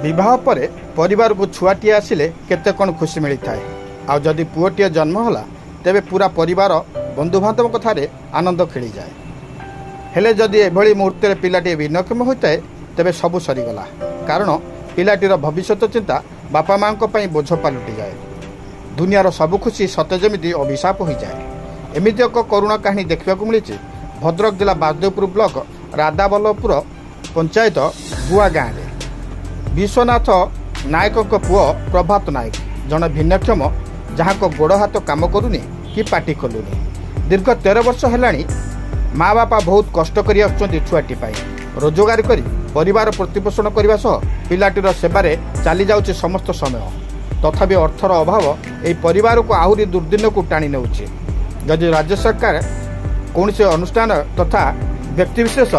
विवाह पर परिवार को छुआटी आसिले केते कौन खुशी मिलता है। आ जदि पुओटीए जन्म होला तेबे पूरा परिवार बंधुबांधव कथार आनंद खेली जाए। हेले जदि एभली मुहूर्त पिलाटी भिन्नक्षम होता है तेबे सबू सरीगला, कारण पिलाटीर भविष्यत चिंता बापा माँ बोझ पलटि जाए। दुनियार सबु खुशी सते जमी अभिशाप हो जाए। एमती एक करुण कहानी देखा मिली भद्रक जिला बासदेवपुर ब्लॉक राधावल्लभपुर पंचायत बुआ गाँव में। विश्वनाथ नायक पुओ प्रभात नायक जड़े भिन्नक्षम जहाँ को गोड़ हाथ काम करूनी कि पाटी खोलुनी। दीर्घ 13 वर्ष है माँ बापा बहुत कष्ट कर छुआटी रोजगार कर परिवार प्रतिपोषण करने सह पिलाटीर सेवार चली जाऊँच समस्त समय। तथापि अर्थर अभाव यह परिवार को आहरी दुर्दिन को टाणी नेउछि। जदि राज्य सरकार कौन से अनुष्ठान तथा व्यक्तिविशेष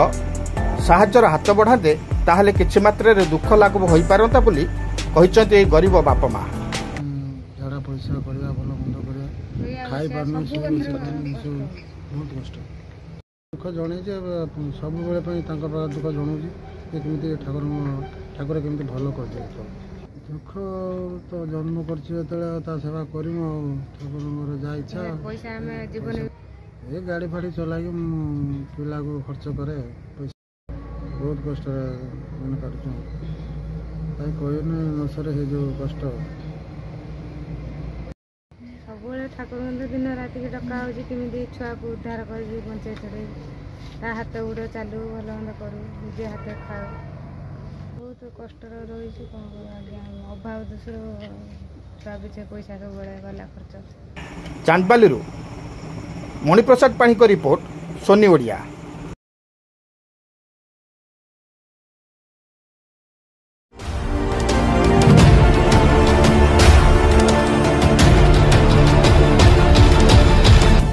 साहाय्यर हाथ बढ़ाते ताहले किछि मात्रा रे दुख लाघव हो पारंता बोली कहिसंते गरीब बापा माँ। झाड़ा पैसा करया भलो मंद करया खाई पारनु बहुत कष्ट दुख जणे जे सब बेले पई तांकर पाखा दुख जणुजी जे केमिति ठाकुर केमिति भलो कर दे। दुख तो जन्म करछि तळे ता सेवा करिमु ठाकुर मोर जा इच्छा पैसा हमें जीवन ए गाड़ी फाड़ी चलाई पिला को खर्च करे बहुत कष्ट मैंने काटुँ कहने नसरे हे जो कष्ट सब ठाकुर दिन राति डका होमी छुआ को उद्धार कर बंचे छड़े हाथ गोड़ चालू भल मंद करूँ निजे हाथ खाऊ बहुत कष्ट रही कौन अभाव दोष छुआ पिछे पैसा सब गला खर्च। चांदबाली मणिप्रसाद पाणी रिपोर्ट सोनी ओडिया।